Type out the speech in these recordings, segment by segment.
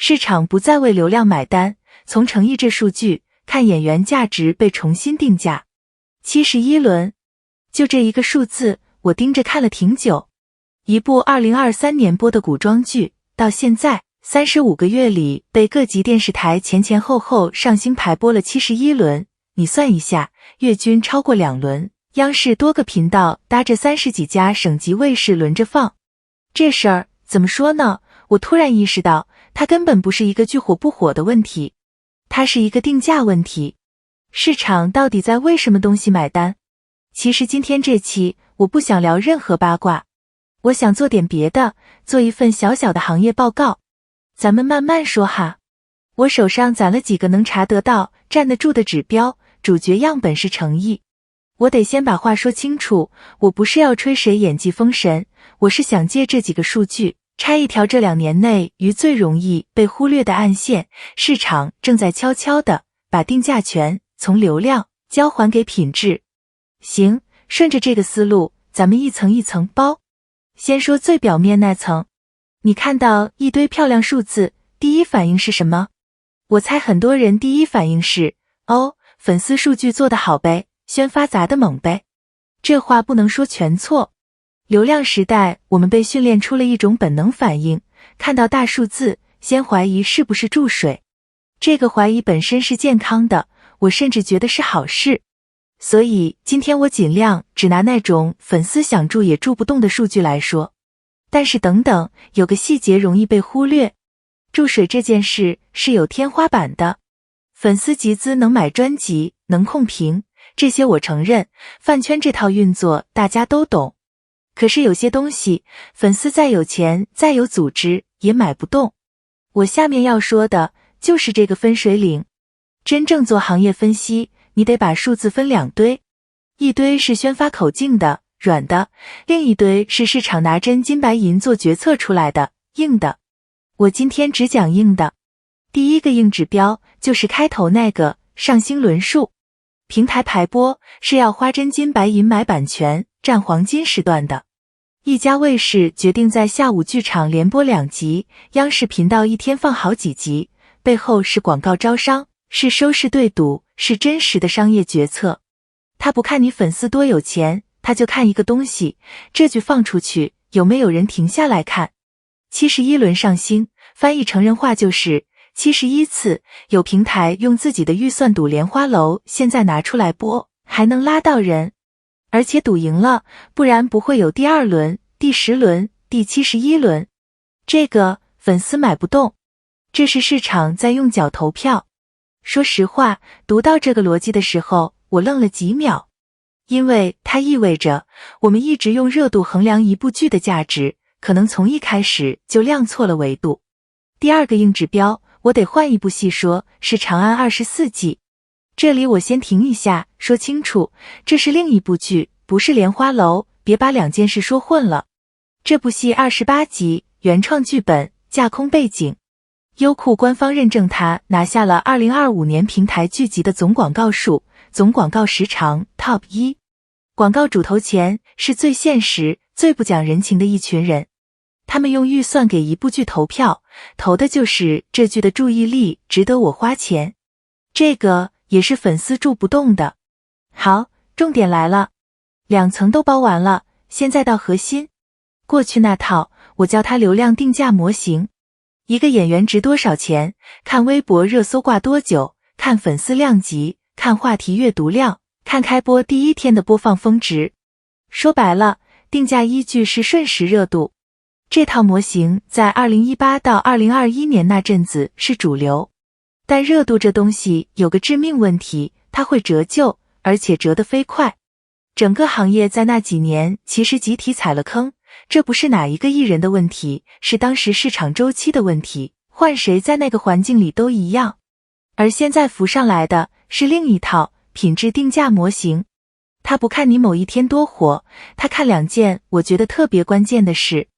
市场不再为流量买单，从诚意这数据看演员价值被重新定价。71轮，就这一个数字，我盯着看了挺久。一部2023年播的古装剧，到现在35个月里被各级电视台前后后上星排播了71轮，你算一下，月均超过2轮，央视多个频道搭着30几家省级卫视轮着放。这事儿怎么说呢？我突然意识到，它根本不是一个剧火不火的问题，它是一个定价问题。市场到底在为什么东西买单？其实今天这期我不想聊任何八卦，我想做点别的，做一份小小的行业报告。咱们慢慢说哈。我手上攒了几个能查得到、站得住的指标，主角样本是诚意。我得先把话说清楚，我不是要吹谁演技封神，我是想借这几个数据拆一条这2年内于最容易被忽略的暗线，市场正在悄悄地把定价权从流量交还给品质。行，顺着这个思路，咱们一层一层包。先说最表面那层，你看到一堆漂亮数字，第一反应是什么？我猜很多人第一反应是，哦，粉丝数据做得好呗，宣发砸得猛呗。这话不能说全错。流量时代，我们被训练出了一种本能反应，看到大数字，先怀疑是不是注水。这个怀疑本身是健康的，我甚至觉得是好事。所以今天我尽量只拿那种粉丝想注也注不动的数据来说。但是等等，有个细节容易被忽略。注水这件事是有天花板的。粉丝集资能买专辑，能控屏，这些我承认，饭圈这套运作大家都懂。可是有些东西，粉丝再有钱，再有组织，也买不动。我下面要说的就是这个分水岭。真正做行业分析，你得把数字分2堆，一堆是宣发口径的，软的，另一堆是市场拿真金白银做决策出来的，硬的。我今天只讲硬的。第一个硬指标就是开头那个上星轮数。平台排播是要花真金白银买版权，占黄金时段的。一家卫视决定在下午剧场连播2集，央视频道一天放好几集，背后是广告招商，是收视对赌，是真实的商业决策。他不看你粉丝多有钱，他就看一个东西，这剧放出去有没有人停下来看。71轮上星，翻译成人话就是71次，有平台用自己的预算赌莲花楼，现在拿出来播，还能拉到人。而且赌赢了，不然不会有第2轮、第10轮、第71轮。这个粉丝买不动，这是市场在用脚投票。说实话，读到这个逻辑的时候，我愣了几秒，因为它意味着我们一直用热度衡量一部剧的价值，可能从一开始就量错了维度。第2个硬指标，我得换一部戏说，是《长安24季》。这里我先停一下，说清楚，这是另一部剧，不是莲花楼，别把2件事说混了。这部戏28集，原创剧本，架空背景。优酷官方认证它拿下了2025年平台剧集的总广告数、总广告时长 Top 1。广告主投钱是最现实、最不讲人情的一群人。他们用预算给一部剧投票，投的就是这剧的注意力值得我花钱。这个也是粉丝注不动的。好，重点来了，2层都包完了，现在到核心。过去那套，我叫它流量定价模型。一个演员值多少钱，看微博热搜挂多久，看粉丝量级，看话题阅读量，看开播第1天的播放峰值。说白了，定价依据是瞬时热度。这套模型在2018到2021年那阵子是主流。但热度这东西有个致命问题，它会折旧，而且折得飞快。整个行业在那几年其实集体踩了坑，这不是哪一个艺人的问题，是当时市场周期的问题，换谁在那个环境里都一样。而现在浮上来的是另一套品质定价模型，它不看你某一天多火，它看2件我觉得特别关键的事。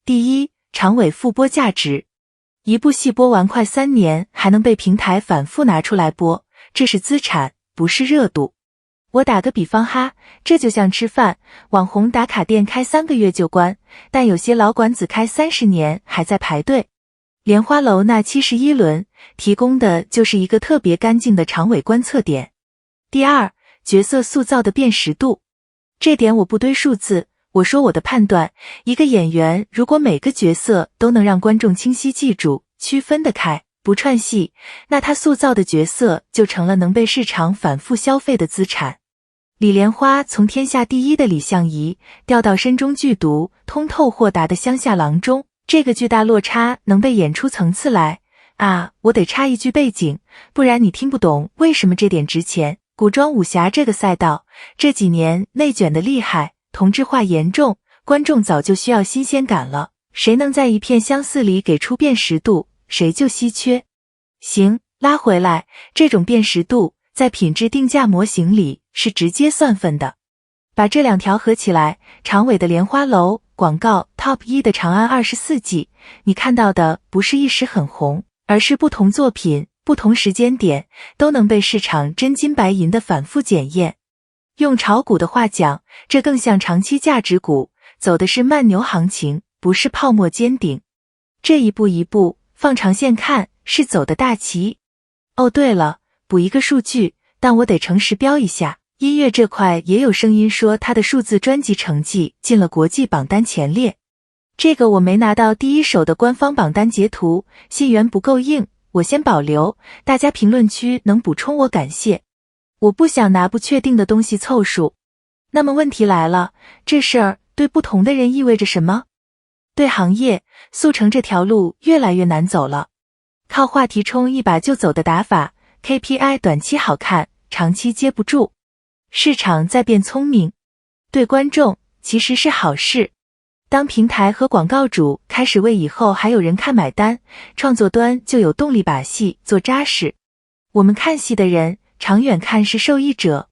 第一，长尾复播价值。一部戏播完快3年，还能被平台反复拿出来播，这是资产，不是热度。我打个比方哈，这就像吃饭，网红打卡店开3个月就关，但有些老馆子开30年还在排队。莲花楼那71轮提供的就是一个特别干净的长尾观测点。第二，角色塑造的辨识度，这点我不堆数字，我说我的判断，一个演员如果每个角色都能让观众清晰记住，区分得开，不串戏，那他塑造的角色就成了能被市场反复消费的资产。李莲花从天下第一的李相夷调到深中剧毒、通透豁达的乡下郎中，这个巨大落差能被演出层次来啊！我得插一句背景，不然你听不懂为什么这点值钱。古装武侠这个赛道，这几年内卷的厉害，同质化严重，观众早就需要新鲜感了。谁能在一片相似里给出辨识度，谁就稀缺。行，拉回来，这种辨识度在品质定价模型里是直接算分的。把这两条合起来，长尾的莲花楼广告 Top 1的长安24季，你看到的不是一时很红，而是不同作品、不同时间点都能被市场真金白银的反复检验。用炒股的话讲，这更像长期价值股，走的是慢牛行情，不是泡沫尖顶。这一步一步放长线看，是走的大棋。哦，对了，补一个数据，但我得诚实标一下，音乐这块也有声音说他的数字专辑成绩进了国际榜单前列。这个我没拿到第一手的官方榜单截图，信源不够硬，我先保留，大家评论区能补充我感谢。我不想拿不确定的东西凑数。那么问题来了，这事儿对不同的人意味着什么？对行业，速成这条路越来越难走了。靠话题冲一把就走的打法 ，KPI 短期好看，长期接不住。市场在变聪明，对观众其实是好事。当平台和广告主开始为以后还有人看买单，创作端就有动力把戏做扎实。我们看戏的人长远看是受益者。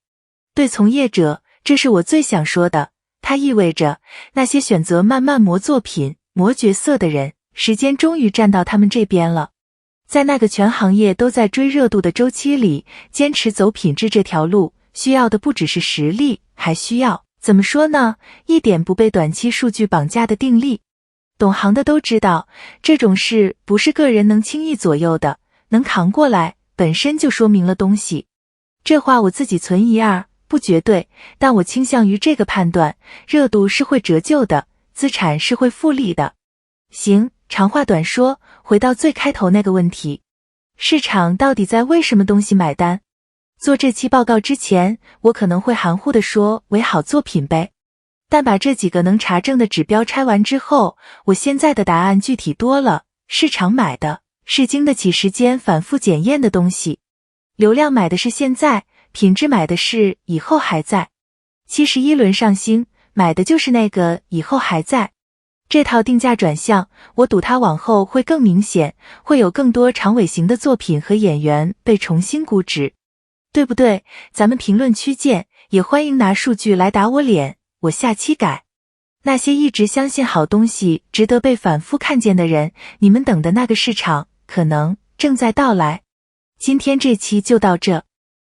对从业者，这是我最想说的，它意味着那些选择慢慢磨作品、磨角色的人，时间终于站到他们这边了。在那个全行业都在追热度的周期里，坚持走品质这条路，需要的不只是实力，还需要怎么说呢？一点不被短期数据绑架的定力。懂行的都知道，这种事不是个人能轻易左右的，能扛过来，本身就说明了东西。这话我自己存一二，不绝对，但我倾向于这个判断，热度是会折旧的，资产是会复利的。行，长话短说，回到最开头那个问题，市场到底在为什么东西买单？做这期报告之前，我可能会含糊地说为好作品呗。但把这几个能查证的指标拆完之后，我现在的答案具体多了，市场买的是经得起时间反复检验的东西，流量买的是现在，品质买的是以后还在。71轮上星买的就是那个以后还在。这套定价转向，我赌它往后会更明显，会有更多长尾型的作品和演员被重新估值。对不对？咱们评论区见，也欢迎拿数据来打我脸，我下期改。那些一直相信好东西值得被反复看见的人，你们等的那个市场可能正在到来。今天这期就到这。